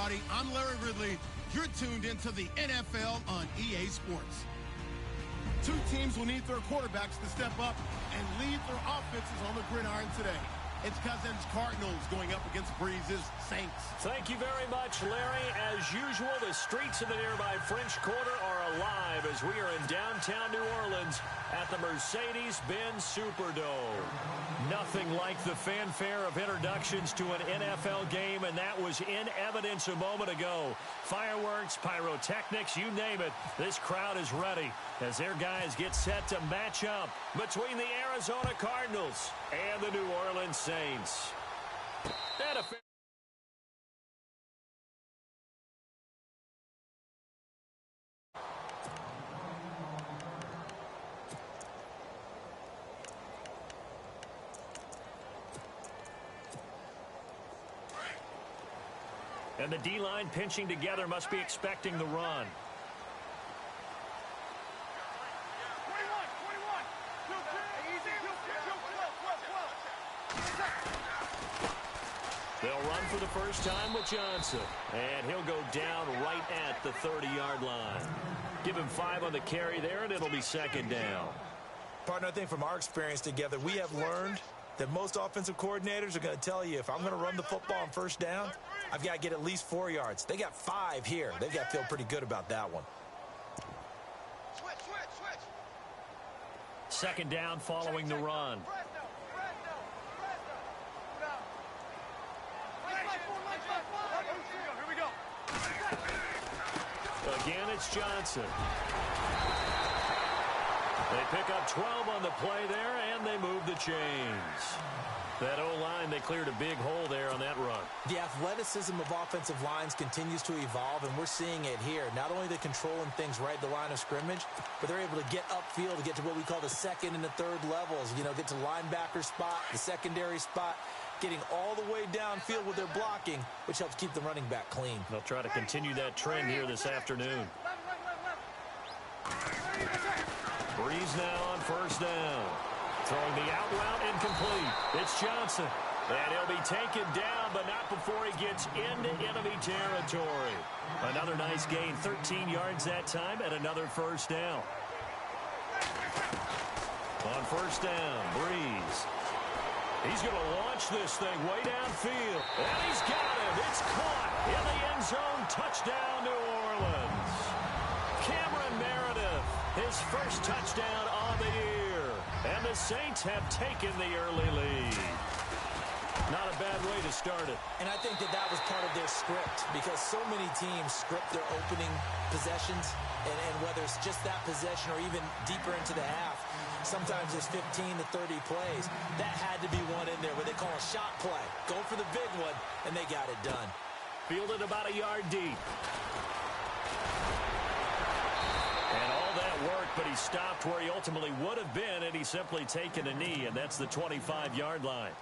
everybody. I'm Larry Ridley. You're tuned into the NFL on EA Sports. Two teams will need their quarterbacks to step up and lead their offenses on the gridiron today. It's Cousins Cardinals going up against Breeze's Saints. Thank you very much, Larry. As usual, the streets of the nearby French Quarter are alive as we are in downtown New Orleans at the Mercedes-Benz Superdome. Nothing like the fanfare of introductions to an NFL game, and that was in evidence a moment ago. Fireworks, pyrotechnics, you name it. This crowd is ready as their guys get set to match up between the Arizona Cardinals and the New Orleans Saints. And the D-line pinching together must be expecting the run. They'll run for the first time with Johnson. And he'll go down right at the 30-yard line. Give him 5 on the carry there, and it'll be second down. Partner, I think from our experience together, we have learned that most offensive coordinators are going to tell you, if I'm going to run the football on first down, I've got to get at least 4 yards. They got 5 here. They've got to feel pretty good about that one. Switch. Second down following the run. Again, it's Johnson. They pick up 12 on the play there, and they move the chains. That O-line, they cleared a big hole there on that run. The athleticism of offensive lines continues to evolve, and we're seeing it here. Not only the controlling things right at the line of scrimmage, but they're able to get upfield to get to what we call the second and the third levels. You know, get to linebacker spot, the secondary spot, getting all the way downfield with their blocking, which helps keep the running back clean. They'll try to continue that trend here this afternoon. Breeze now on first down. Throwing the out route incomplete. It's Johnson. And he'll be taken down, but not before he gets into enemy territory. Another nice gain, 13 yards that time, and another first down. On first down, Breeze. He's going to launch this thing way downfield. And he's got it. It's caught in the end zone. Touchdown, New Orleans. Cameron Meredith, his first touchdown on the year. And the Saints have taken the early lead. Not a bad way to start it. And I think that was part of their script, because so many teams script their opening possessions, and whether it's just that possession or even deeper into the half, sometimes there's 15 to 30 plays. That had to be one in there where they call a shot play. Go for the big one, and they got it done. Fielded about a yard deep. And all that worked, but he stopped where he ultimately would have been, and he's simply taken a knee, and that's the 25-yard line.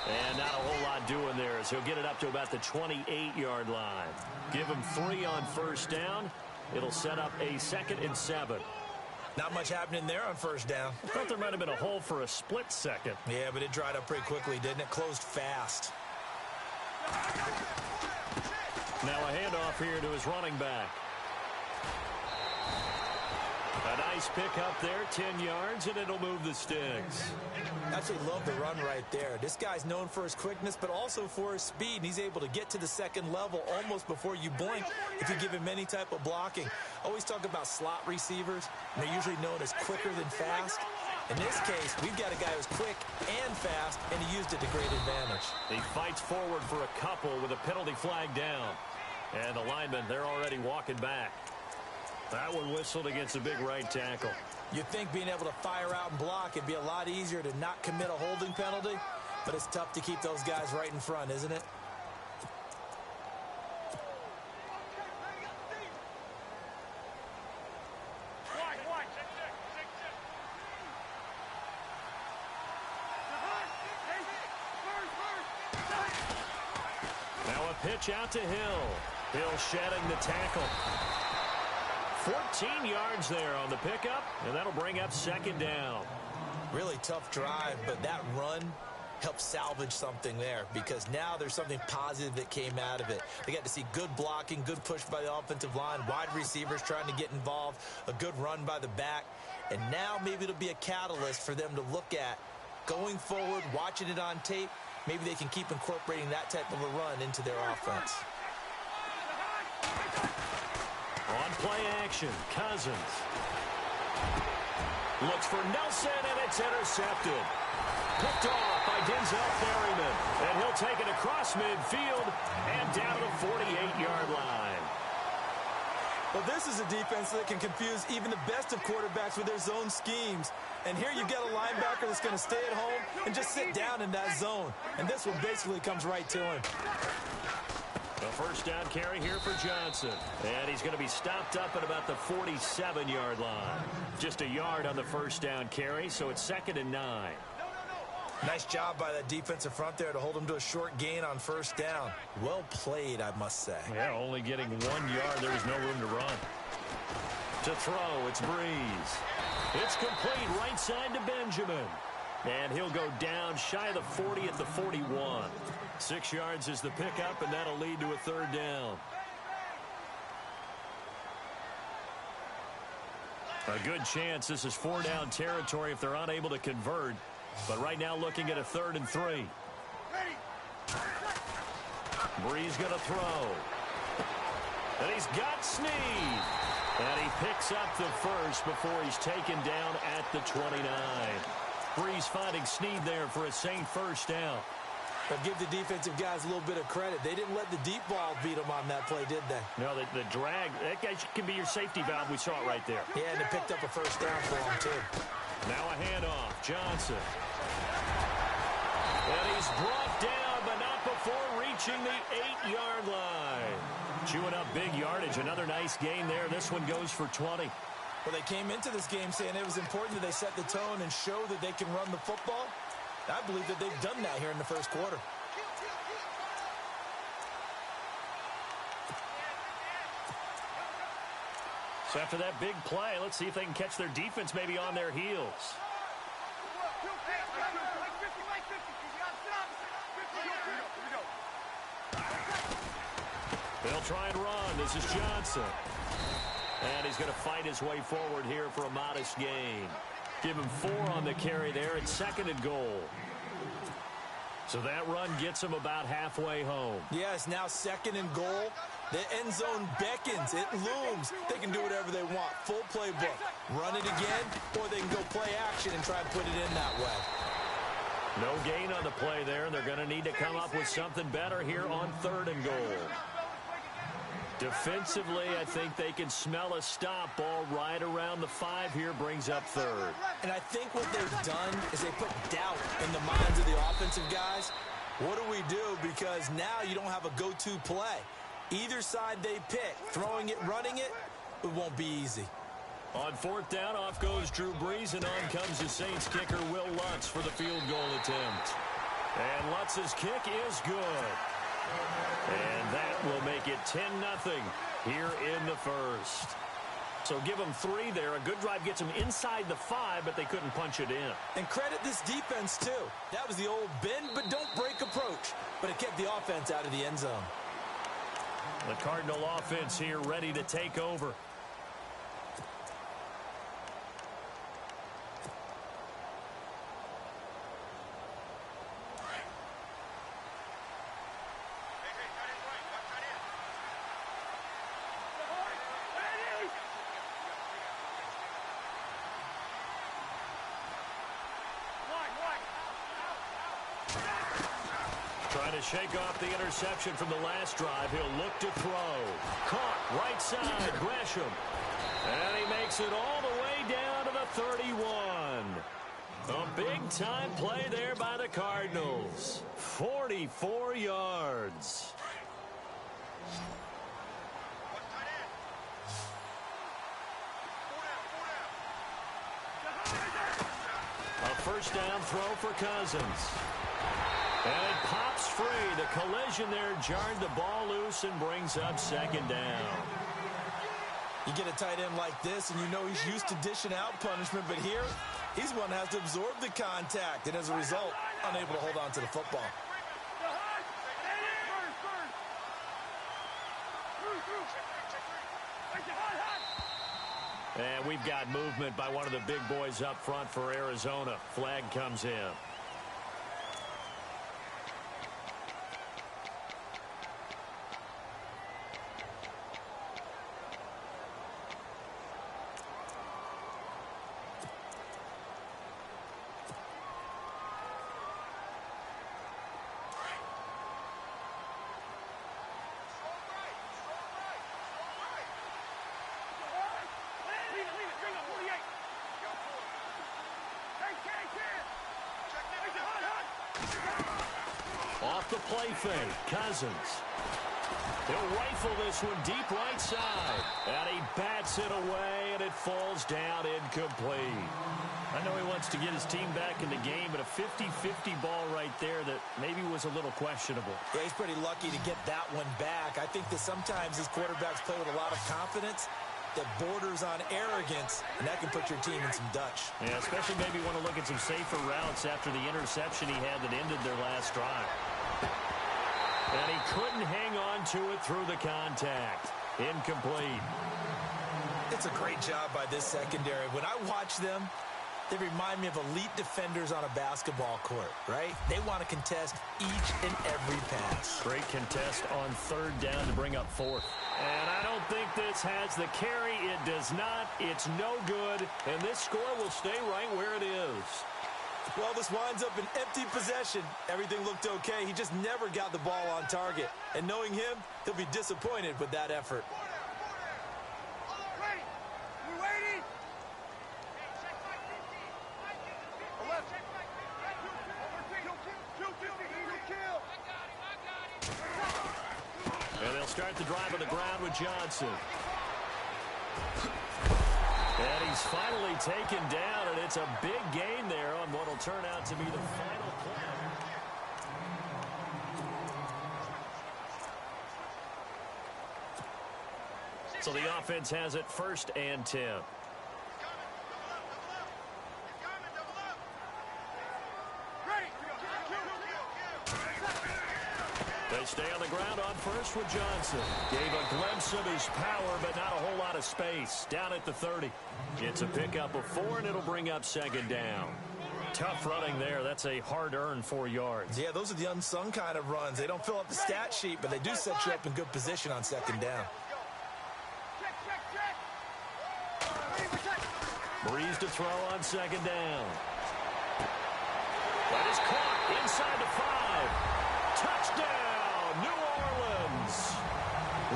And not a whole lot doing there, as he'll get it up to about the 28-yard line. Give him 3 on first down. It'll set up a 2nd and 7. Not much happening there on first down. I thought there might have been a hole for a split second. Yeah, but it dried up pretty quickly, didn't it? Closed fast. Now a handoff here to his running back. A nice pick up there, 10 yards, and it'll move the sticks. Absolutely love the run right there. This guy's known for his quickness, but also for his speed. And he's able to get to the second level almost before you blink if you give him any type of blocking. Always talk about slot receivers, and they're usually known as quicker than fast. In this case, we've got a guy who's quick and fast, and he used it to great advantage. He fights forward for a couple with a penalty flag down. And the linemen, they're already walking back. That one whistled against a big right tackle. You'd think being able to fire out and block, it'd be a lot easier to not commit a holding penalty, but it's tough to keep those guys right in front, isn't it? pitch out to Hill. Hill shedding the tackle. 14 yards there on the pickup, and that'll bring up second down. Really tough drive, but that run helped salvage something there because now there's something positive that came out of it. They got to see good blocking, good push by the offensive line, wide receivers trying to get involved, a good run by the back, and now maybe it'll be a catalyst for them to look at going forward, watching it on tape. Maybe they can keep incorporating that type of a run into their offense. On play action, Cousins. Looks for Nelson, and it's intercepted. Picked off by Denzel Ferryman. And he'll take it across midfield and down to the 48-yard line. Well, this is a defense that can confuse even the best of quarterbacks with their zone schemes. And here you've got a linebacker that's going to stay at home and just sit down in that zone. And this one basically comes right to him. A first down carry here for Johnson. And he's going to be stopped up at about the 47-yard line. Just a yard on the first down carry, so it's 2nd and 9. Nice job by that defensive front there to hold him to a short gain on first down. Well played, I must say. Yeah, only getting 1 yard. There was no room to run. To throw, it's Breeze. It's complete right side to Benjamin. And he'll go down shy of the 40 at the 41. 6 yards is the pickup, and that'll lead to a third down. A good chance this is 4-down territory if they're unable to convert. But right now looking at a 3rd and 3. Breeze going to throw. And he's got Snead. And he picks up the first before he's taken down at the 29. Breeze finding Snead there for a safe first down. But give the defensive guys a little bit of credit. They didn't let the deep ball beat them on that play, did they? No, the drag, that guy can be your safety valve. We saw it right there. Yeah, and they picked up a first down for him, too. Now a handoff. Johnson. And he's brought down, but not before reaching the 8-yard line. Chewing up big yardage. Another nice gain there. This one goes for 20. Well, they came into this game saying it was important that they set the tone and show that they can run the football. I believe that they've done that here in the first quarter. So after that big play, let's see if they can catch their defense maybe on their heels. They'll try and run. This is Johnson. And he's going to fight his way forward here for a modest gain. Give him 4 on the carry there. It's 2nd and goal. So that run gets him about halfway home. Yes, now 2nd and goal. The end zone beckons. It looms. They can do whatever they want. Full playbook. Run it again, or they can go play action and try and put it in that way. No gain on the play there. They're going to need to come up with something better here on 3rd and goal. Defensively, I think they can smell a stop. Ball right around the 5 here, brings up 3rd. And I think what they've done is they put doubt in the minds of the offensive guys. What do we do? Because now you don't have a go-to play. Either side they pick, throwing it, running it, it won't be easy. On 4th down, off goes Drew Brees, and on comes the Saints kicker, Will Lutz, for the field goal attempt. And Lutz's kick is good. And that will make it 10-0 here in the first. So give them 3 there. A good drive gets them inside the 5, but they couldn't punch it in. And credit this defense, too. That was the old bend but don't break approach. But it kept the offense out of the end zone. The Cardinal offense here ready to take over. Trying to shake off the interception from the last drive. He'll look to throw. Caught right side, Gresham. And he makes it all the way down to the 31. A big-time play there by the Cardinals. 44 yards. A first down throw for Cousins. And it pops free. The the collision there jarred the ball loose and brings up second down. You get a tight end like this, and you know he's used to dishing out punishment, but here, he's one that has to absorb the contact, and as a result, unable to hold on to the football. And we've got movement by one of the big boys up front for Arizona. Flag comes in. Off the play fake, Cousins. He'll rifle this one deep right side. And he bats it away, and it falls down incomplete. I know he wants to get his team back in the game, but a 50-50 ball right there that maybe was a little questionable. Yeah, he's pretty lucky to get that one back. I think that sometimes his quarterbacks play with a lot of confidence that borders on arrogance, and that can put your team in some Dutch. Yeah, especially maybe want to look at some safer routes after the interception he had that ended their last drive. And he couldn't hang on to it through the contact. Incomplete. It's a great job by this secondary. When I watch them, they remind me of elite defenders on a basketball court, right? They want to contest each and every pass. Great contest on third down to bring up fourth. And I don't think this has the carry. It does not. It's no good. And this score will stay right where it is. Well, this winds up an empty possession. Everything looked okay. He just never got the ball on target. And knowing him, he'll be disappointed with that effort. And they'll start the drive on the ground with Johnson. And he's finally taken down, and it's a big gain there on what will turn out to be the final play. So the offense has it 1st and 10. They stay on the ground on first with Johnson. Gave a glimpse of his power, but not a whole lot of space. Down at the 30. It's a pickup of 4, and it'll bring up second down. Tough running there. That's a hard-earned 4 yards. Yeah, those are the unsung kind of runs. They don't fill up the stat sheet, but they do set you up in good position on second down. Breeze to throw on second down. That is caught inside the 5. Touchdown, New Orleans.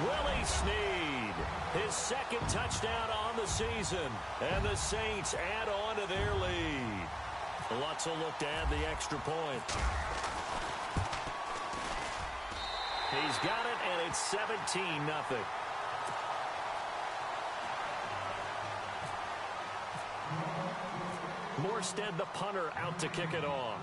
Willie Snead, his 2nd touchdown on the season. And the Saints add on to their lead. Lutz will look to add the extra point. He's got it, and it's 17-0. Morstead, the punter, out to kick it off.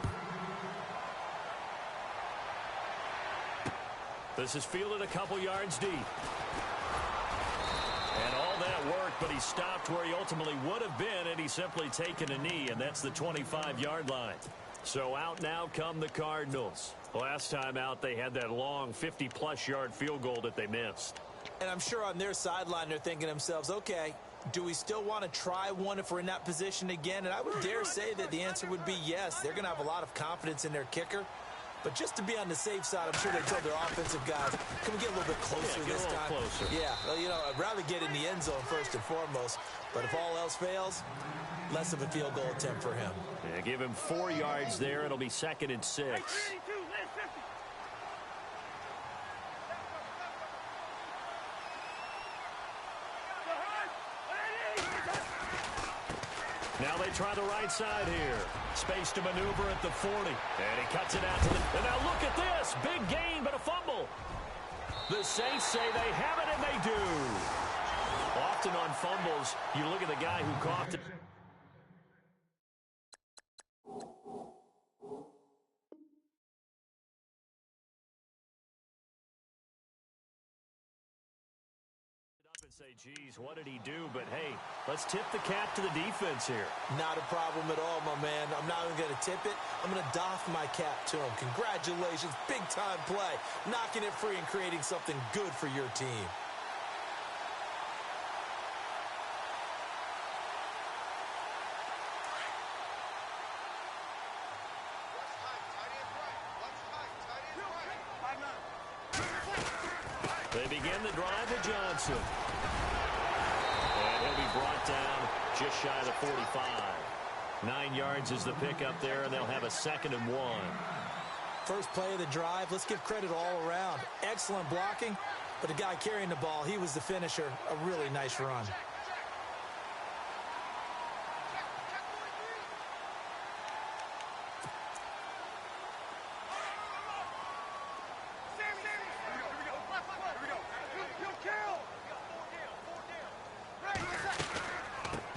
This is fielded a couple yards deep. And all that work, but he stopped where he ultimately would have been, and he's simply taken a knee, and that's the 25-yard line. So out now come the Cardinals. Last time out, they had that long 50-plus yard field goal that they missed. And I'm sure on their sideline, they're thinking to themselves, okay, do we still want to try one if we're in that position again? And I would dare say that the answer would be yes. They're going to have a lot of confidence in their kicker. But just to be on the safe side, I'm sure they told their offensive guys, can we get a little bit closer this time? Closer. Yeah, well, you know, I'd rather get in the end zone first and foremost. But if all else fails, less of a field goal attempt for him. Yeah, give him 4 yards there. It'll be 2nd and 6. Now they try the right side here. Space to maneuver at the 40. And he cuts it out to the... And now look at this. Big gain, but a fumble. The Saints say they have it, and they do. Often on fumbles, you look at the guy who caught it. Say, geez, what did he do? But, hey, let's tip the cap to the defense here. Not a problem at all, my man. I'm not even going to tip it. I'm going to doff my cap to him. Congratulations. Big-time play. Knocking it free and creating something good for your team. They begin the drive with Johnson. And he'll be brought down just shy of the 45. 9 yards is the pickup there, and they'll have a 2nd and 1. First play of the drive, let's give credit all around. Excellent blocking, but the guy carrying the ball, he was the finisher. A really nice run.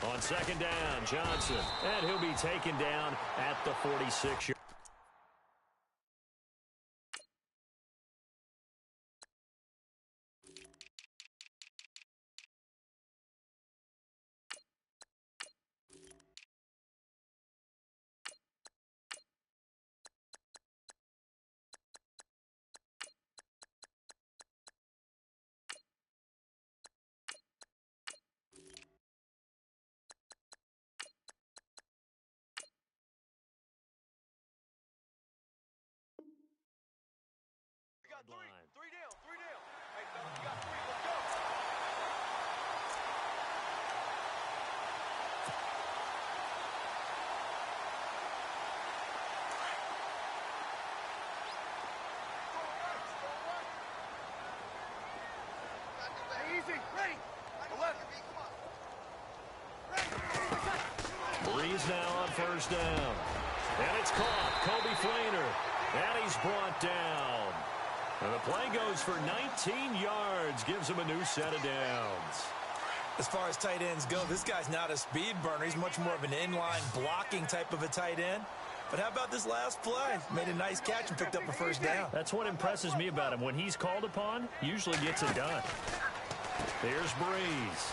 On 2nd down, Johnson, and he'll be taken down at the 46-yard. Three down. Hey, fellas, you got 3. Let's go. Easy. Ready. 11. Breeze now on 1st down. And it's caught. Kobe Flainer. And he's brought down. And the play goes for 19 yards. Gives him a new set of downs. As far as tight ends go, this guy's not a speed burner. He's much more of an inline blocking type of a tight end. But how about this last play? Made a nice catch and picked up a 1st down. That's what impresses me about him. When he's called upon, usually gets it done. Here's Breeze.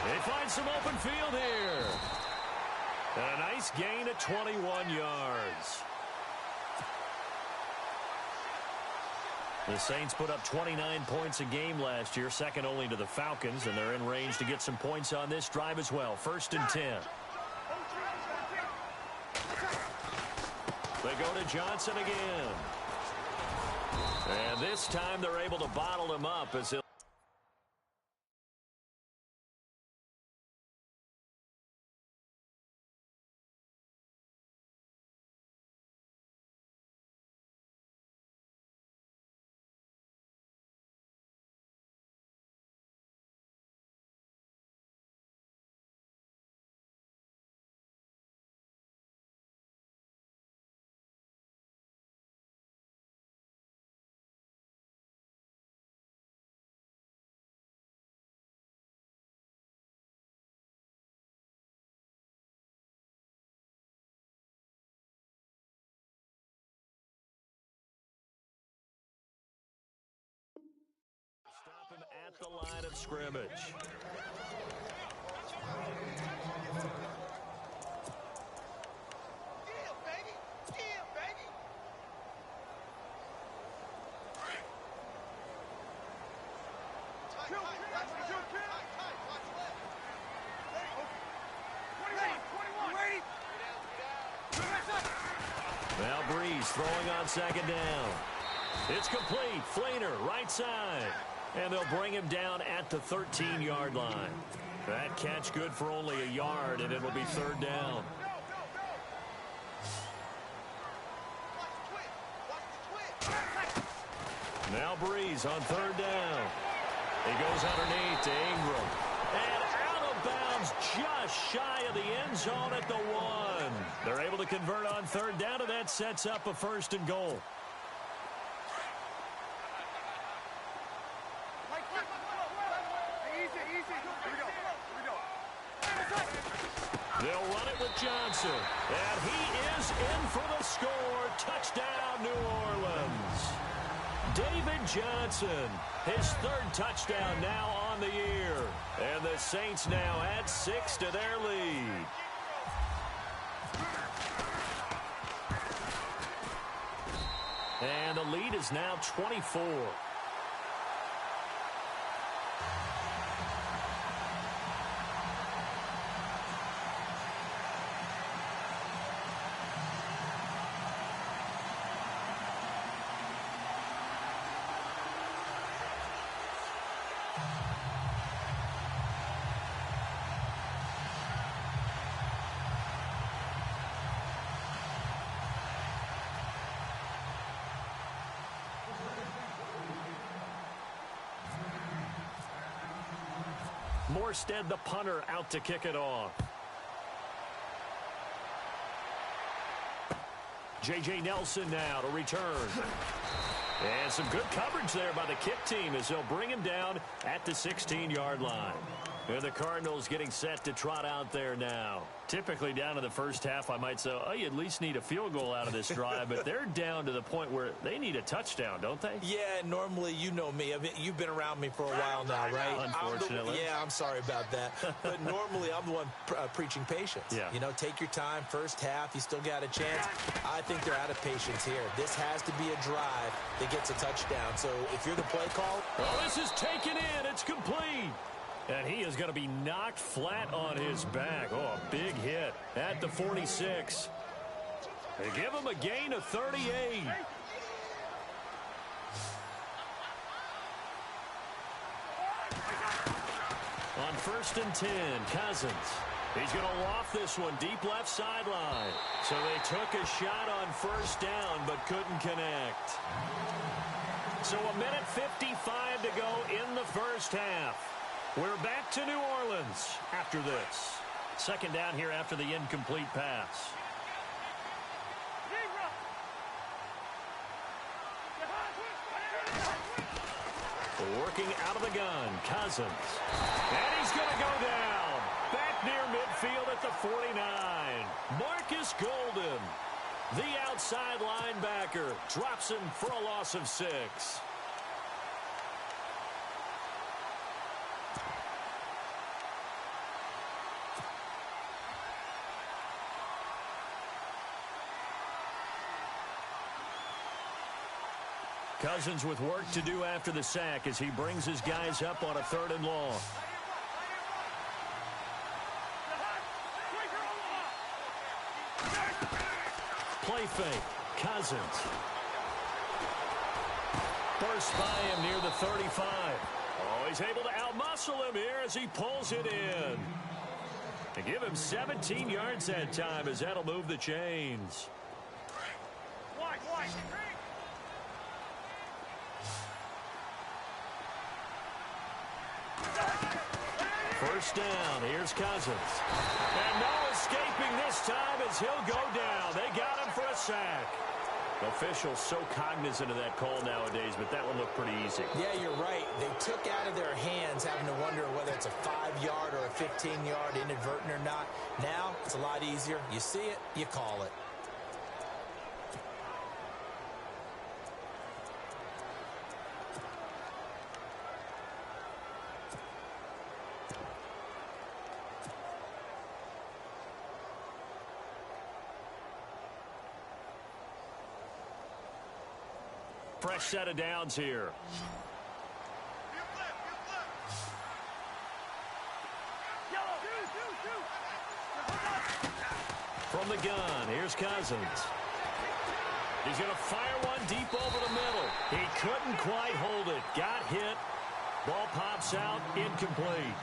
They find some open field here. And a nice gain of 21 yards. The Saints put up 29 points a game last year, second only to the Falcons, and they're in range to get some points on this drive as well. 1st and 10. They go to Johnson again. And this time they're able to bottle him up as he'll stop him at the line of scrimmage. Now Breeze throwing on 2nd down. It's complete. Flainer, right side. And they'll bring him down at the 13-yard line. That catch good for only a yard, and it'll be 3rd down. Now Breeze on 3rd down. He goes underneath to Ingram. And out of bounds just shy of the end zone at the 1. They're able to convert on 3rd down, and that sets up a 1st and goal. They'll run it with Johnson. And he is in for the score. Touchdown, New Orleans. David Johnson, his third touchdown now on the year. And the Saints now add 6 to their lead. And the lead is now 24. Morstead, the punter, out to kick it off. J.J. Nelson now to return. And some good coverage there by the kick team as they'll bring him down at the 16-yard line. And the Cardinals getting set to trot out there now. Typically down to the first half, I might say, oh, you at least need a field goal out of this drive. But they're down to the point where they need a touchdown, don't they? Yeah, normally, you know me. You've been around me for a while now, right? Unfortunately. I'm sorry about that. But normally, I'm the one preaching patience. Yeah. You know, take your time. First half, you still got a chance. I think they're out of patience here. This has to be a drive that gets a touchdown. So if you're the play call. Oh, this is taken in. It's complete. And he is going to be knocked flat on his back. Oh, a big hit at the 46. They give him a gain of 38. On 1st and 10, Cousins. He's going to loft this one deep left sideline. So they took a shot on first down but couldn't connect. So a minute 55 to go in the first half. We're back to New Orleans after this. Second down here after the incomplete pass. Working out of the gun, Cousins. And he's going to go down. Back near midfield at the 49. Marcus Golden, the outside linebacker, drops him for a loss of 6. Cousins with work to do after the sack as he brings his guys up on a 3rd and long. Play fake. Cousins. Burst by him near the 35. Oh, he's able to outmuscle him here as he pulls it in. They give him 17 yards that time as that'll move the chains. First down, here's Cousins. And no escaping this time as he'll go down. They got him for a sack. Officials so cognizant of that call nowadays, but that one looked pretty easy. Yeah, you're right. They took out of their hands having to wonder whether it's a 5-yard or a 15-yard inadvertent or not. Now, it's a lot easier. You see it, you call it. Fresh set of downs here. From the gun, here's Cousins. He's going to fire one deep over the middle. He couldn't quite hold it. Got hit. Ball pops out, incomplete.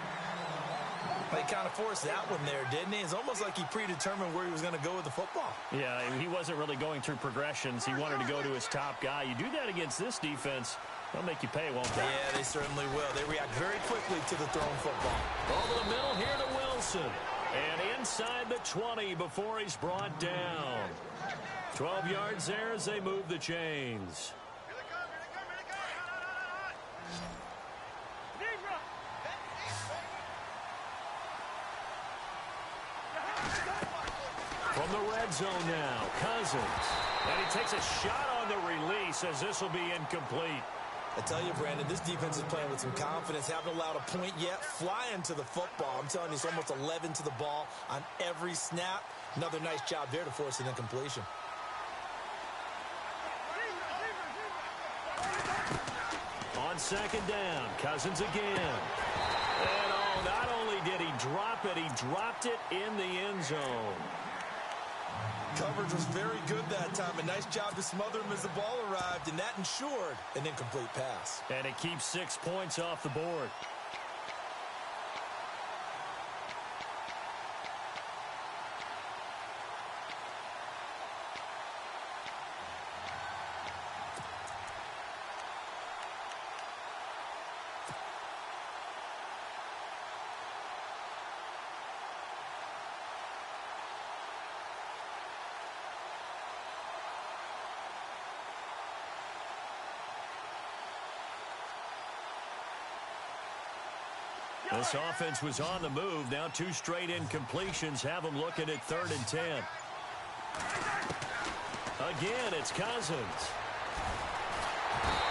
He kind of forced that one there, didn't he? It's almost like he predetermined where he was going to go with the football. Yeah, he wasn't really going through progressions. He wanted to go to his top guy. You do that against this defense, they'll make you pay, won't they? Yeah, they certainly will. They react very quickly to the thrown football. Over the middle here to Wilson. And inside the 20 before he's brought down. 12 yards there as they move the chains. From the red zone now, Cousins. And he takes a shot on the release, as this will be incomplete. I tell you, Brandon, this defense is playing with some confidence. Haven't allowed a point yet. Flying to the football. I'm telling you, it's almost 11 to the ball on every snap. Another nice job there to force an incompletion. On second down, Cousins again. And not only did he drop it, he dropped it in the end zone. Coverage was very good that time. A nice job to smother him as the ball arrived, and that ensured an incomplete pass. And it keeps 6 points off the board. This offense was on the move. Now 2 straight incompletions have them looking at 3rd and 10. Again, it's Cousins.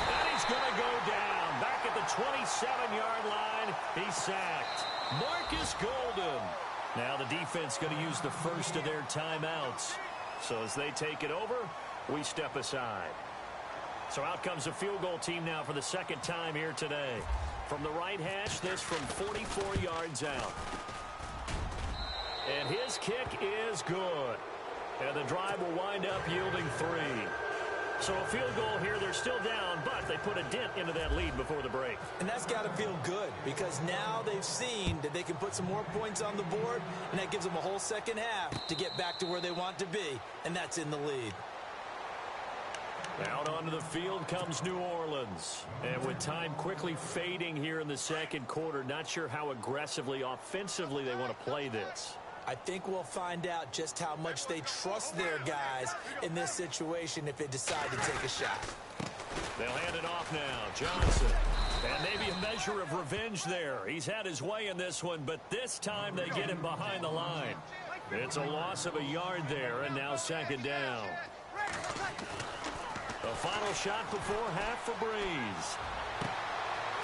And he's going to go down. Back at the 27-yard line, he's sacked. Marcus Golden. Now the defense going to use the first of their timeouts. So as they take it over, we step aside. So out comes a field goal team now for the second time here today. From the right hash, this from 44 yards out. And his kick is good. And the drive will wind up yielding 3. So a field goal here. They're still down, but they put a dent into that lead before the break. And that's got to feel good because now they've seen that they can put some more points on the board, and that gives them a whole second half to get back to where they want to be, and that's in the lead. Out onto the field comes New Orleans. And with time quickly fading here in the second quarter, not sure how aggressively, offensively they want to play this. I think we'll find out just how much they trust their guys in this situation if they decide to take a shot. They'll hand it off now. Johnson. And maybe a measure of revenge there. He's had his way in this one, but this time they get him behind the line. It's a loss of a yard there, and now second down. The final shot before half for Breeze.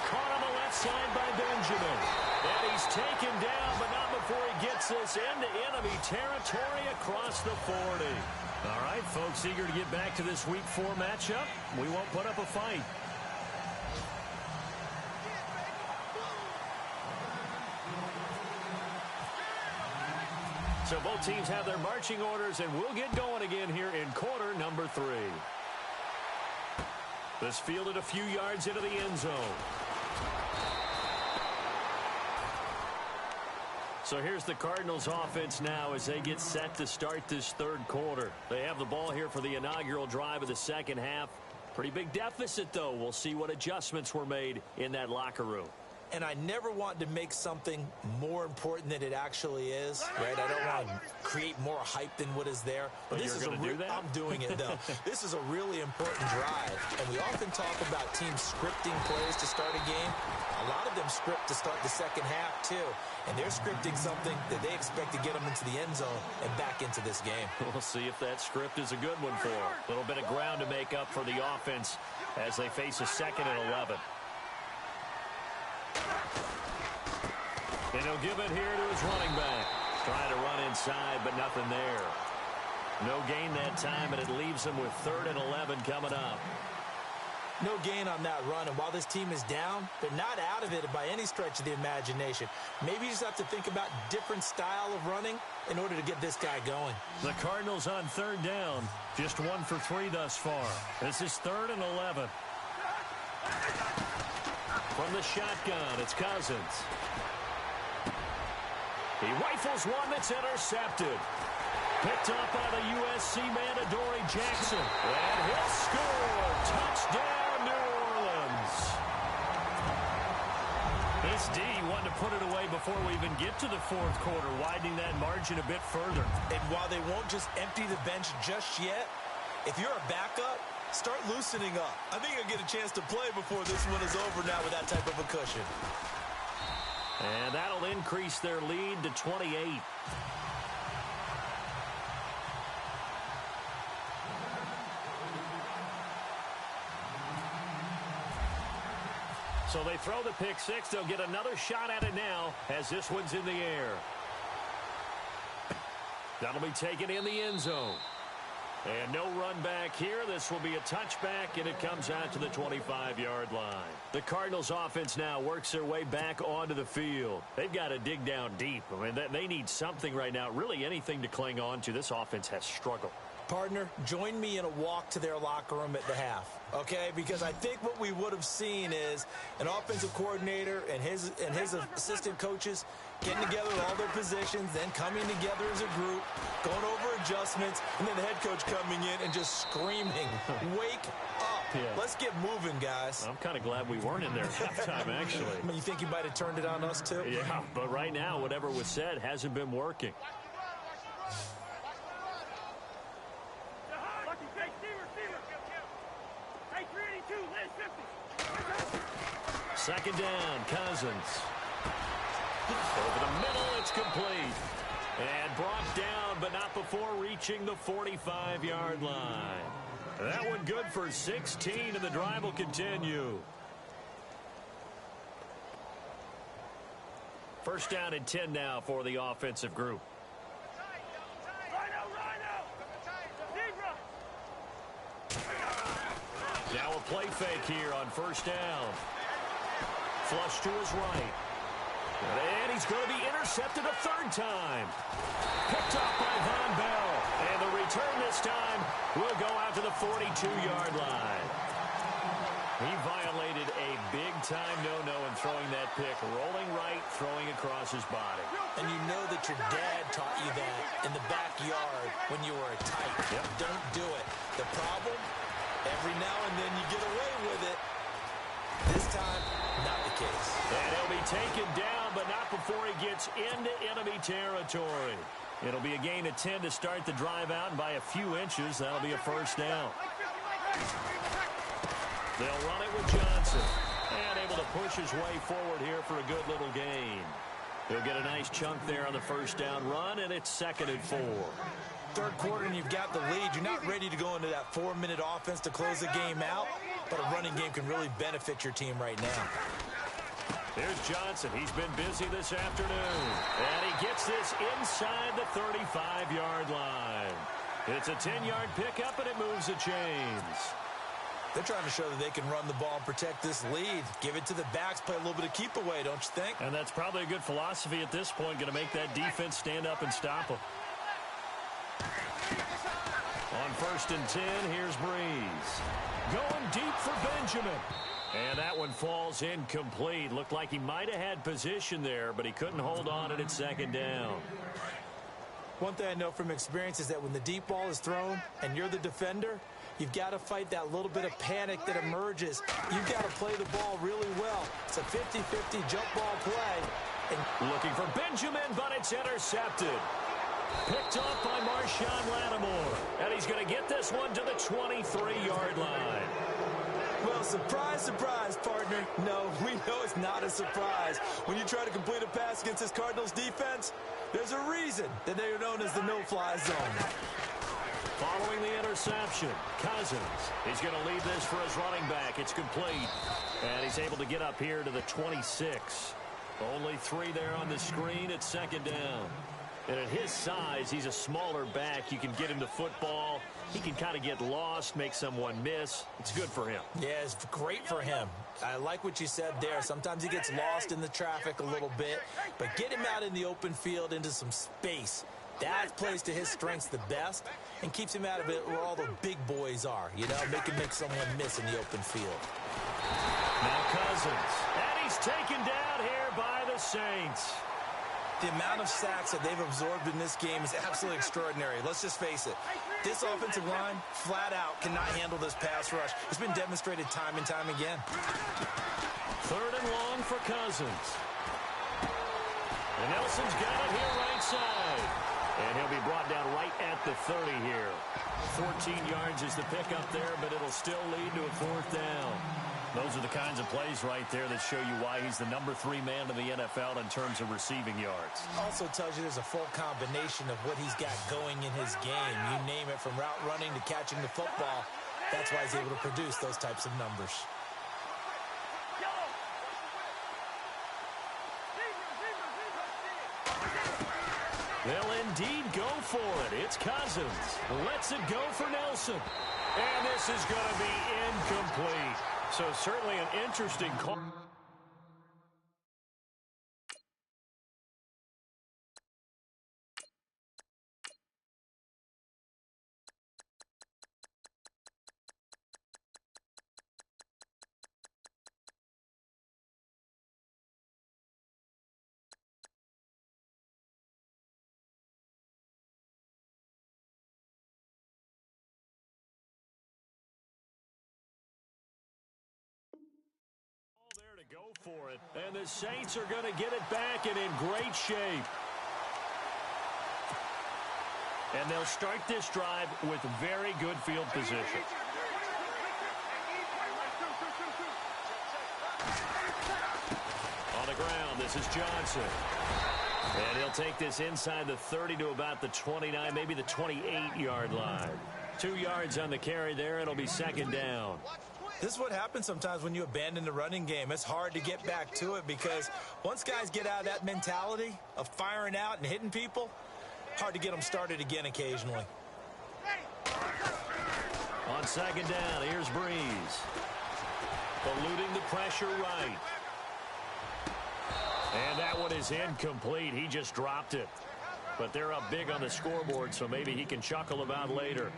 Caught on the left side by Benjamin. And he's taken down, but not before he gets this into enemy territory across the 40. All right, folks, eager to get back to this Week 4 matchup. We won't put up a fight. So both teams have their marching orders, and we'll get going again here in quarter number 3. This fielded a few yards into the end zone. So here's the Cardinals offense now as they get set to start this third quarter. They have the ball here for the inaugural drive of the second half. Pretty big deficit, though. We'll see what adjustments were made in that locker room. And I never want to make something more important than it actually is, right? I don't want to create more hype than what is there. But this is I'm doing it, though. This is a really important drive. And we often talk about teams scripting plays to start a game. A lot of them script to start the second half, too. And they're scripting something that they expect to get them into the end zone and back into this game. We'll see if that script is a good one for them. A little bit of ground to make up for the offense as they face a 2nd and 11. And he'll give it here to his running back. Trying to run inside, but nothing there. No gain that time, and it leaves him with 3rd and 11 coming up. No gain on that run, and while this team is down, they're not out of it by any stretch of the imagination. Maybe you just have to think about different style of running in order to get this guy going. The Cardinals on 3rd down, just 1 for 3 thus far. This is 3rd and 11. From the shotgun, it's Cousins. He rifles one that's intercepted. Picked up by the USC man, Adoree Jackson. And he'll score. Touchdown, New Orleans. This D wanted to put it away before we even get to the 4th quarter, widening that margin a bit further. And while they won't just empty the bench just yet, if you're a backup, start loosening up. I think you'll get a chance to play before this one is over now with that type of a cushion. And that'll increase their lead to 28. So they throw the pick six. They'll get another shot at it now as this one's in the air. That'll be taken in the end zone. And no run back here. This will be a touchback, and it comes out to the 25-yard line. The Cardinals offense now works their way back onto the field. They've got to dig down deep. I mean, they need something right now, really anything to cling on to. This offense has struggled. Partner, join me in a walk to their locker room at the half, okay? Because I think what we would have seen is an offensive coordinator and his assistant coaches getting together with all their positions, then coming together as a group, going over adjustments, and then the head coach coming in and just screaming, wake up. Yeah. Let's get moving, guys. I'm kind of glad we weren't in there at halftime, actually. I mean, you think he might have turned it on us, too? Yeah, but right now, whatever was said hasn't been working. Second down, Cousins. Over the middle, it's complete. And brought down, but not before reaching the 45-yard line. That one good for 16, and the drive will continue. First down and 10 now for the offensive group. Now a play fake here on first down. Flush to his right. And he's going to be intercepted a third time. Picked off by Von Bell. And the return this time will go out to the 42-yard line. He violated a big-time no-no in throwing that pick. Rolling right, throwing across his body. And you know that your dad taught you that in the backyard when you were a tyke. Yep. Don't do it. The problem, every now and then you get away with it. This time, not the case. And he'll be taken down, but not before he gets into enemy territory. It'll be a gain of 10 to start the drive out, and by a few inches, that'll be a first down. They'll run it with Johnson. And able to push his way forward here for a good little gain. He'll get a nice chunk there on the first down run, and it's 2nd and 4. Third quarter, and you've got the lead. You're not ready to go into that 4-minute offense to close the game out, but a running game can really benefit your team right now. Here's Johnson. He's been busy this afternoon. And he gets this inside the 35-yard line. It's a 10-yard pickup, and it moves the chains. They're trying to show that they can run the ball and protect this lead. Give it to the backs, play a little bit of keep away, don't you think? And that's probably a good philosophy at this point, going to make that defense stand up and stop them. On 1st and 10, here's Breeze. Going deep for Benjamin. And that one falls incomplete. Looked like he might have had position there, but he couldn't hold on and it's 2nd down. One thing I know from experience is that when the deep ball is thrown and you're the defender, you've got to fight that little bit of panic that emerges. You've got to play the ball really well. It's a 50-50 jump ball play. And looking for Benjamin, but it's intercepted. Picked off by Marshawn Lattimore. And he's going to get this one to the 23-yard line. Well, surprise, surprise, partner. No, we know it's not a surprise. When you try to complete a pass against this Cardinals defense, there's a reason that they are known as the no-fly zone. Following the interception, Cousins. He's going to lead this for his running back. It's complete. And he's able to get up here to the 26. Only 3 there on the screen. It's 2nd down. And at his size, he's a smaller back. You can get him to football. He can kind of get lost, make someone miss. It's good for him. Yeah, it's great for him. I like what you said there. Sometimes he gets lost in the traffic a little bit. But get him out in the open field into some space. That plays to his strengths the best and keeps him out of it where all the big boys are. You know, make him make someone miss in the open field. Now Cousins. And he's taken down here by the Saints. The amount of sacks that they've absorbed in this game is absolutely extraordinary. Let's just face it. This offensive line, flat out, cannot handle this pass rush. It's been demonstrated time and time again. 3rd and long for Cousins. And Nelson's got it here right side. And he'll be brought down right at the 30 here. 14 yards is the pickup there, but it'll still lead to a 4th down. Those are the kinds of plays right there that show you why he's the number 3 man in the NFL in terms of receiving yards. Also tells you there's a full combination of what he's got going in his game. You name it, from route running to catching the football. That's why he's able to produce those types of numbers. They'll indeed go for it. It's Cousins. Lets it go for Nelson. And this is going to be incomplete. So certainly an interesting call. There to go for it. And the Saints are going to get it back and in great shape. And they'll start this drive with very good field position. On the ground, this is Johnson. And he'll take this inside the 30 to about the 29, maybe the 28-yard line. 2 yards on the carry there. It'll be second down. This is what happens sometimes when you abandon the running game. It's hard to get back to it because once guys get out of that mentality of firing out and hitting people, hard to get them started again occasionally. On second down, here's Breeze. Eluding the pressure right. And that one is incomplete. He just dropped it. But they're up big on the scoreboard, so maybe he can chuckle about later.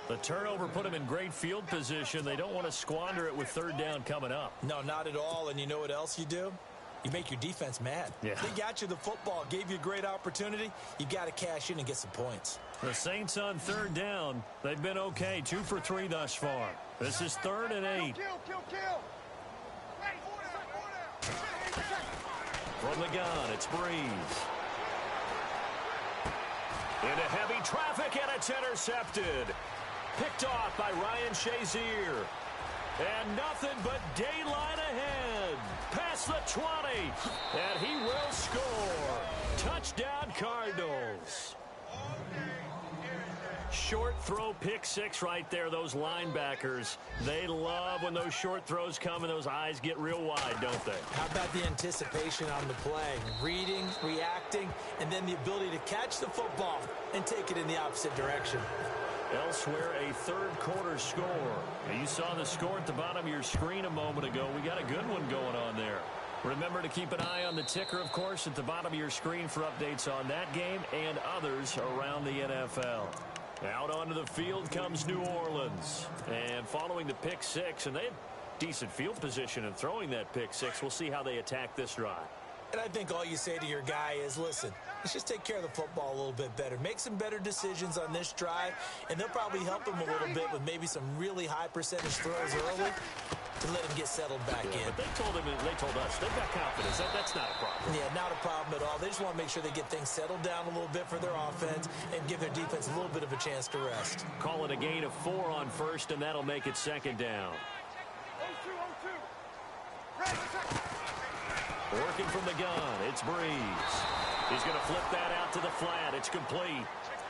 The turnover put him in great field position. They don't want to squander it with third down coming up. No, not at all. And you know what else you do? You make your defense mad. Yeah. They got you the football, gave you a great opportunity. You got to cash in and get some points. The Saints on third down. They've been okay, 2 for 3 thus far. This is 3rd and 8. From the gun, it's Breeze. Into heavy traffic, and it's intercepted. Picked off by Ryan Shazier. And nothing but daylight ahead. Past the 20. And he will score. Touchdown, Cardinals. Short throw, pick six right there. Those linebackers, they love when those short throws come and those eyes get real wide, don't they? How about the anticipation on the play? Reading, reacting, and then the ability to catch the football and take it in the opposite direction. Elsewhere, a third quarter score. Now, you saw the score at the bottom of your screen a moment ago. We got a good one going on there. Remember to keep an eye on the ticker, of course, at the bottom of your screen for updates on that game and others around the NFL. Out onto the field comes New Orleans. And following the pick six, and they had decent field position in throwing that pick six. We'll see how they attack this drive. And I think all you say to your guy is, listen, let's just take care of the football a little bit better. Make some better decisions on this drive, and they'll probably help him a little bit with maybe some really high percentage throws early to let him get settled back in. But they told us they've got confidence. That's not a problem. Yeah, not a problem at all. They just want to make sure they get things settled down a little bit for their offense and give their defense a little bit of a chance to rest. Call it a gain of 4 on first, and that'll make it second down. 0-2. Working from the gun, it's Breeze. He's going to flip that out to the flat. It's complete.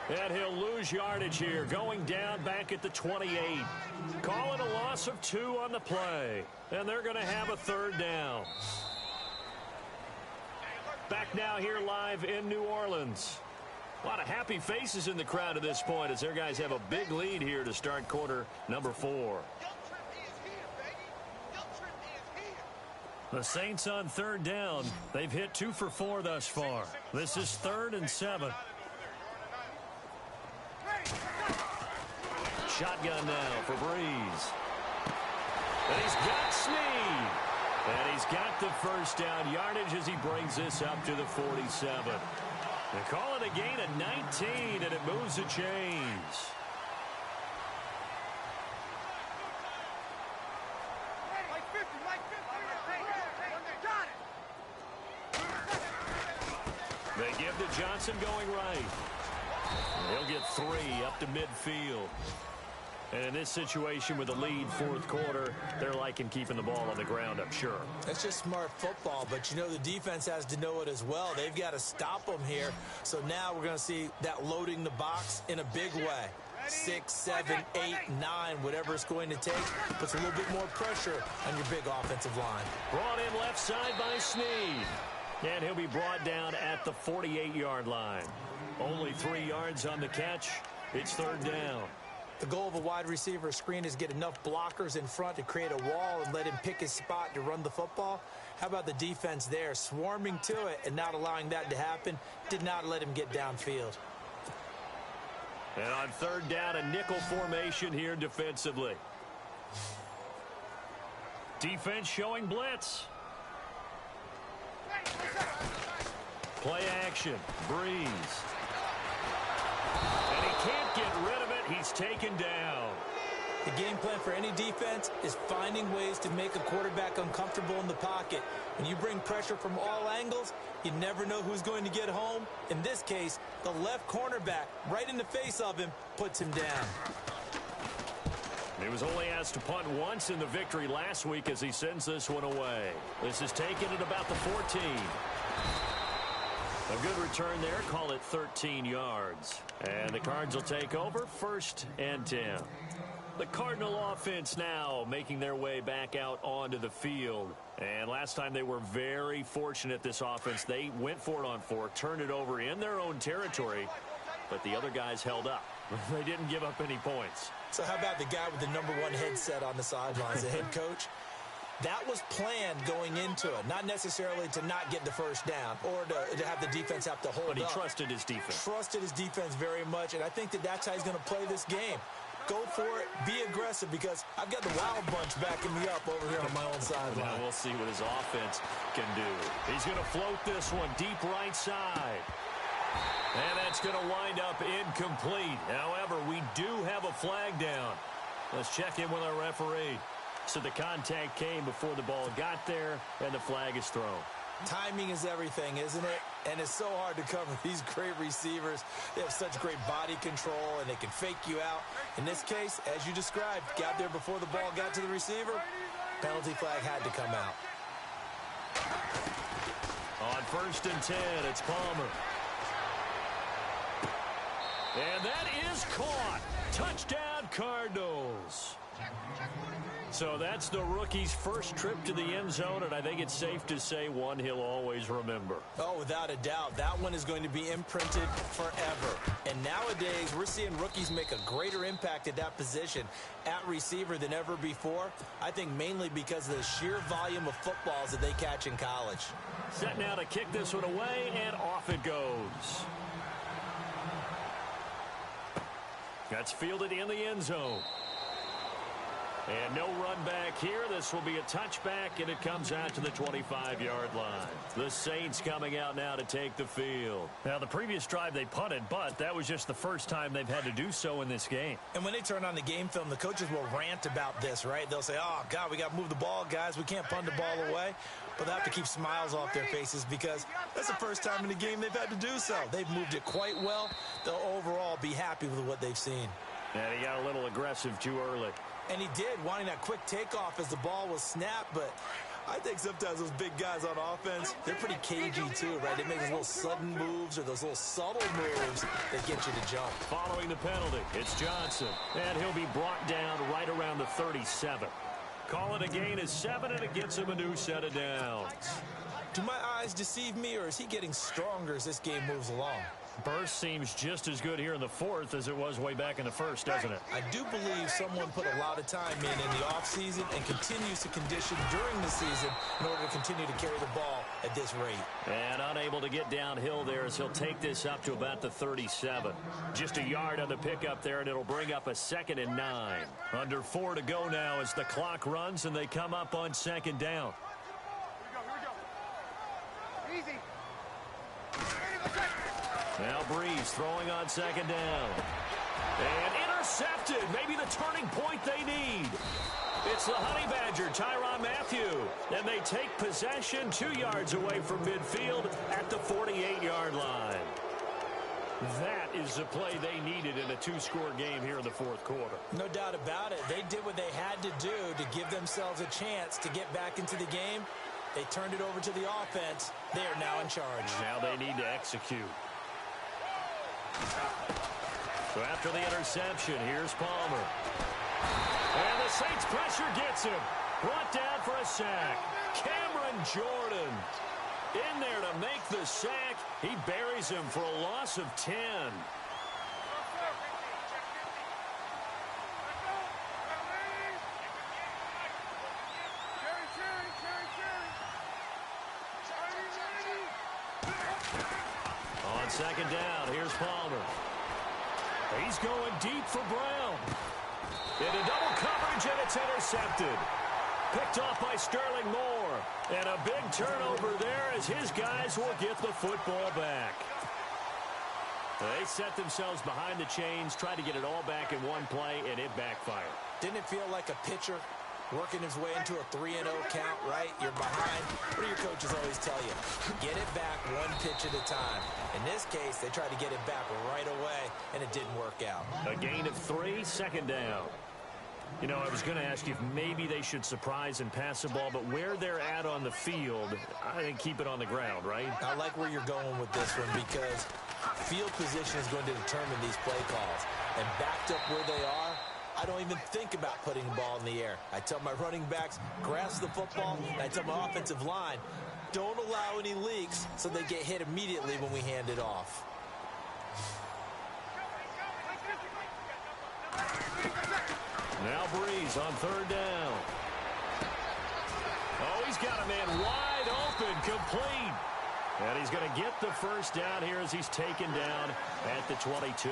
And he'll lose yardage here, going down back at the 28. Call it a loss of 2 on the play. And they're going to have a third down. Back now here live in New Orleans. A lot of happy faces in the crowd at this point as their guys have a big lead here to start quarter number 4. The Saints on third down. They've hit 2 for 4 thus far. This is 3rd and 7. Shotgun now for Breeze. And he's got Snead. And he's got the first down yardage as he brings this up to the 47. They call it a gain of 19, and it moves the chains. They give to Johnson going right. He'll get 3 up to midfield. And in this situation with the lead, fourth quarter, they're liking keeping the ball on the ground, I'm sure. That's just smart football, but you know the defense has to know it as well. They've got to stop them here. So now we're going to see that loading the box in a big way. 6, 7, 8, 9, whatever it's going to take, puts a little bit more pressure on your big offensive line. Brought in left side by Snead. And he'll be brought down at the 48-yard line. Only 3 yards on the catch. It's third down. The goal of a wide receiver screen is get enough blockers in front to create a wall and let him pick his spot to run the football. How about the defense there, swarming to it and not allowing that to happen? Did not let him get downfield. And on third down, a nickel formation here defensively. Defense showing blitz. Play action. Breeze. And he can't get rid of it. He's taken down. The game plan for any defense is finding ways to make a quarterback uncomfortable in the pocket. When you bring pressure from all angles, you never know who's going to get home. In this case, the left cornerback, right in the face of him, puts him down. He was only asked to punt once in the victory last week as he sends this one away. This is taken at about the 14. A good return there. Call it 13 yards. And the Cards will take over 1st and 10. The Cardinal offense now making their way back out onto the field. And last time they were very fortunate, this offense. They went for it on 4, turned it over in their own territory, but the other guys held up. They didn't give up any points. So how about the guy with the #1 headset on the sidelines, the head coach? That was planned going into it, not necessarily to not get the first down or to have the defense have to hold up. But he trusted his defense. Trusted his defense very much, and I think that's how he's going to play this game. Go for it, be aggressive, because I've got the wild bunch backing me up over here on my own sideline. Now we'll see what his offense can do. He's going to float this one deep right side. And that's going to wind up incomplete. However, we do have a flag down. Let's check in with our referee. So the contact came before the ball got there, and the flag is thrown. Timing is everything, isn't it? And it's so hard to cover these great receivers. They have such great body control, and they can fake you out. In this case, as you described, got there before the ball got to the receiver. Penalty flag had to come out. On 1st and 10, it's Palmer. And that is caught. Touchdown, Cardinals. So that's the rookie's first trip to the end zone, and I think it's safe to say one he'll always remember. Oh, without a doubt. That one is going to be imprinted forever. And nowadays, we're seeing rookies make a greater impact at that position at receiver than ever before. I think mainly because of the sheer volume of footballs that they catch in college. Set now to kick this one away, and off it goes. That's fielded in the end zone. And no run back here. This will be a touchback, and it comes out to the 25-yard line. The Saints coming out now to take the field. Now, the previous drive they punted, but that was just the first time they've had to do so in this game. And when they turn on the game film, the coaches will rant about this, right? They'll say, oh, God, we got to move the ball, guys. We can't punt the ball away. But they have to keep smiles off their faces because that's the first time in the game they've had to do so. They've moved it quite well. They'll overall be happy with what they've seen. And he got a little aggressive too early. And he did, wanting that quick takeoff as the ball was snapped. But I think sometimes those big guys on offense, they're pretty cagey too, right? They make those little sudden moves or those little subtle moves that get you to jump. Following the penalty, it's Johnson. And he'll be brought down right around the 37. Call it a gain of 7, and it gets him a new set of downs. Do my eyes deceive me, or is he getting stronger as this game moves along? Burst seems just as good here in the 4th as it was way back in the 1st, doesn't it? I do believe someone put a lot of time in the offseason and continues to condition during the season in order to continue to carry the ball at this rate. And unable to get downhill there as he'll take this up to about the 37. Just a yard on the pickup there, and it'll bring up a 2nd and 9. Under 4 to go now as the clock runs, and they come up on 2nd down. Here we go. Easy. Now Breeze throwing on 2nd down. And intercepted. Maybe the turning point they need. It's the Honey Badger, Tyrann Mathieu. And they take possession 2 yards away from midfield at the 48-yard line. That is the play they needed in a 2-score game here in the 4th quarter. No doubt about it. They did what they had to do to give themselves a chance to get back into the game. They turned it over to the offense. They are now in charge. Now they need to execute. So after the interception, here's Palmer. And the Saints pressure gets him. Brought down for a sack. Cameron Jordan. In there to make the sack. He buries him for a loss of 10. On second down, here's Palmer. He's going deep for Brown. Into double coverage, and it's intercepted. Picked off by Sterling Moore. And a big turnover there as his guys will get the football back. They set themselves behind the chains, tried to get it all back in one play, and it backfired. Didn't it feel like a pitcher working his way into a 3-0 count, right? You're behind. What do your coaches always tell you? Get it back one pitch at a time. In this case, they tried to get it back right away, and it didn't work out. A gain of 3, second down. You know, I was going to ask you if maybe they should surprise and pass the ball, but where they're at on the field, I think keep it on the ground, right? I like where you're going with this one because field position is going to determine these play calls. And backed up where they are, I don't even think about putting the ball in the air. I tell my running backs, grasp the football, and I tell my offensive line, don't allow any leaks so they get hit immediately when we hand it off. Now Breeze on third down. Oh, he's got a man wide open, complete. And he's going to get the first down here as he's taken down at the 22.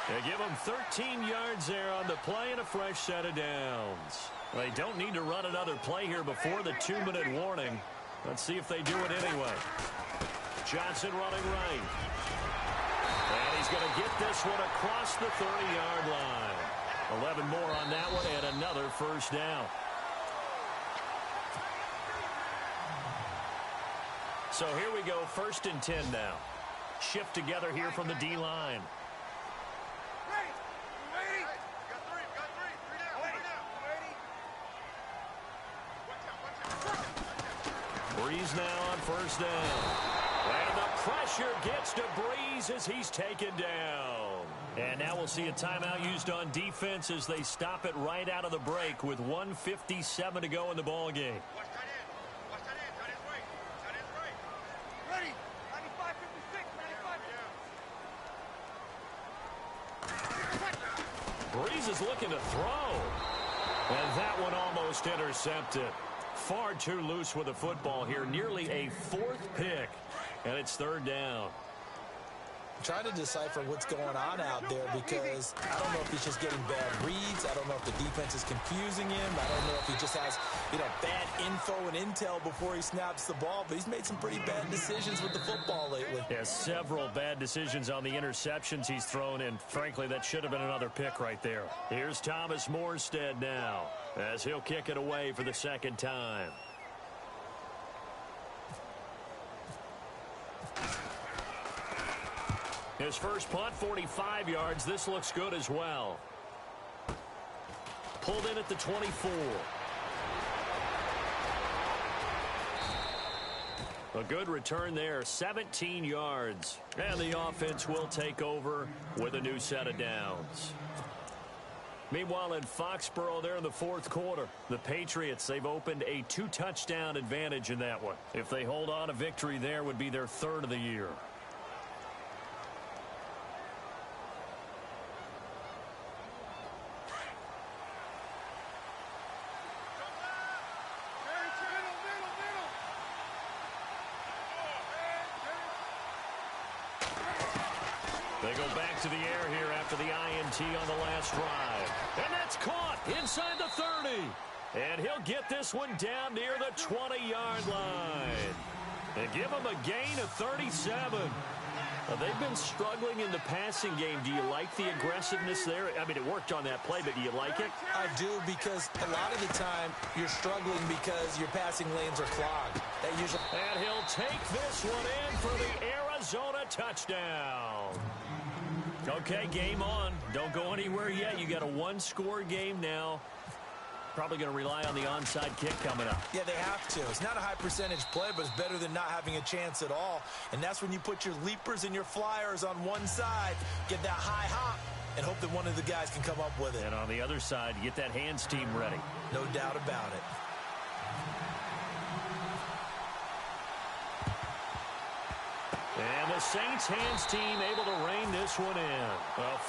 They give him 13 yards there on the play and a fresh set of downs. They don't need to run another play here before the 2-minute warning. Let's see if they do it anyway. Johnson running right. And he's going to get this one across the 30-yard line. 11 more on that one and another first down. So here we go, 1st and 10 now. Shift together here from the D-line. Breeze now on first down. And the pressure gets to Breeze as he's taken down. And now we'll see a timeout used on defense as they stop it right out of the break with 1:57 to go in the ball game. Ready. 95, 56, 95. Breeze is looking to throw. And that one almost intercepted. Far too loose with the football here. Nearly a 4th pick. And it's 3rd down. Trying to decipher what's going on out there because I don't know if he's just getting bad reads. I don't know if the defense is confusing him. I don't know if he just has, bad info and intel before he snaps the ball. But he's made some pretty bad decisions with the football lately. Yeah, several bad decisions on the interceptions he's thrown, and frankly, that should have been another pick right there. Here's Thomas Morstead now as he'll kick it away for the 2nd time. His first punt, 45 yards. This looks good as well. Pulled in at the 24. A good return there, 17 yards. And the offense will take over with a new set of downs. Meanwhile, in Foxborough, there in the 4th quarter, the Patriots, they've opened a 2-touchdown advantage in that one. If they hold on, a victory there would be their 3rd of the year. They go back to the air here after the INT on the last drive. And that's caught inside the 30. And he'll get this one down near the 20-yard line. And give him a gain of 37. They've been struggling in the passing game. Do you like the aggressiveness there? I mean, it worked on that play, but do you like it? I do, because a lot of the time you're struggling because your passing lanes are clogged. And he'll take this one in for the Arizona touchdown. Okay, game on. Don't go anywhere yet. You got a 1-score game now. Probably going to rely on the onside kick coming up. Yeah, they have to. It's not a high percentage play, but it's better than not having a chance at all. And that's when you put your leapers and your flyers on one side, get that high hop, and hope that one of the guys can come up with it. And on the other side, get that hands team ready. No doubt about it. the Saints hands team able to rein this one in.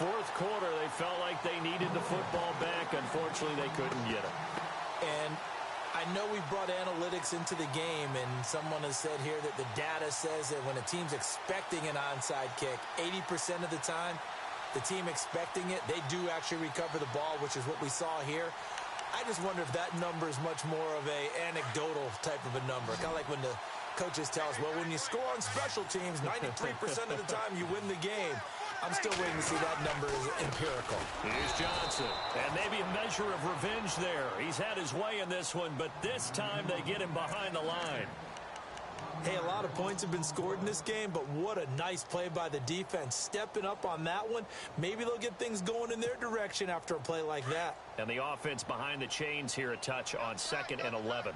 Fourth quarter, they felt like they needed the football back. Unfortunately, they couldn't get it. And I know we brought analytics into the game, and someone has said here that the data says that when a team's expecting an onside kick, 80% of the time, the team expecting it, they do actually recover the ball, which is what we saw here. I just wonder if that number is much more of a anecdotal type of a number. Kind of like when the coaches tell us, well, when you score on special teams, 93% of the time you win the game. I'm still waiting to see that number is empirical. Here's Johnson, and maybe a measure of revenge there. He's had his way in this one, but this time they get him behind the line. Hey, a lot of points have been scored in this game, but what a nice play by the defense. Stepping up on that one, maybe they'll get things going in their direction after a play like that. And the offense behind the chains here a touch on 2nd and 11.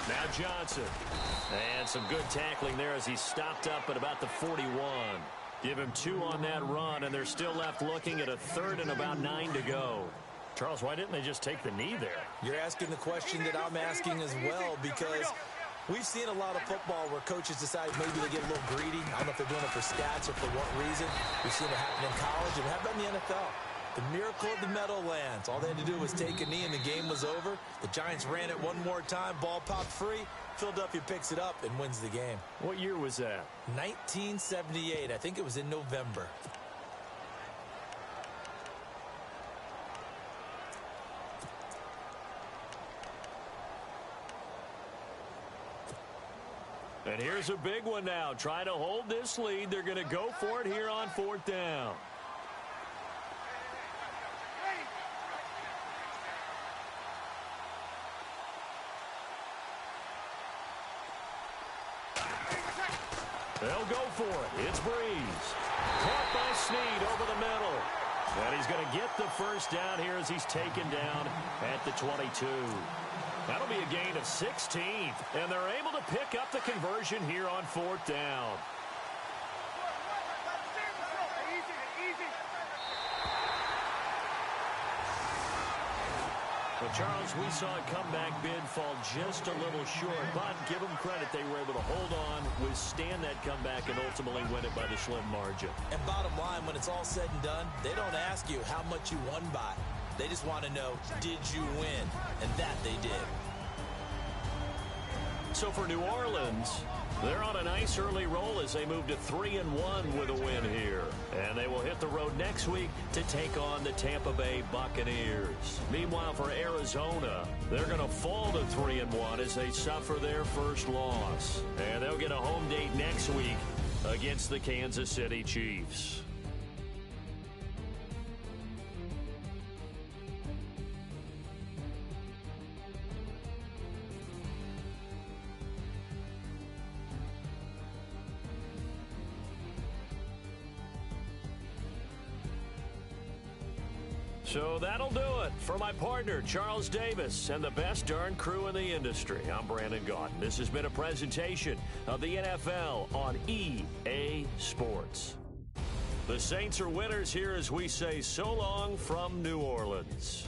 Now Johnson. And some good tackling there as he stopped up at about the 41. Give him 2 on that run, and they're still left looking at a 3rd and about 9 to go. Charles, why didn't they just take the knee there? You're asking the question that I'm asking as well, because we've seen a lot of football where coaches decide maybe they get a little greedy. I don't know if they're doing it for stats or for what reason. We've seen it happen in college, and it happened in the NFL. The miracle of the Meadowlands. All they had to do was take a knee, and the game was over. The Giants ran it one more time. Ball popped free. Philadelphia picks it up and wins the game. What year was that? 1978. I think it was in November. And here's a big one now. Trying to hold this lead. They're going to go for it here on 4th down. They'll go for it. It's Breeze. Caught by Snead over the middle. And he's going to get the first down here as he's taken down at the 22. That'll be a gain of 16. And they're able to pick up the conversion here on 4th down. Well, Charles, we saw a comeback bid fall just a little short, but give them credit. They were able to hold on, withstand that comeback, and ultimately win it by the slim margin. And bottom line, when it's all said and done, they don't ask you how much you won by. They just want to know, did you win? And that they did. So for New Orleans, they're on a nice early roll as they move to 3-1 with a win here. And they will hit the road next week to take on the Tampa Bay Buccaneers. Meanwhile, for Arizona, they're going to fall to 3-1 as they suffer their first loss. And they'll get a home date next week against the Kansas City Chiefs. So that'll do it for my partner, Charles Davis, and the best darn crew in the industry. I'm Brandon Gaudin. This has been a presentation of the NFL on EA Sports. The Saints are winners here as we say so long from New Orleans.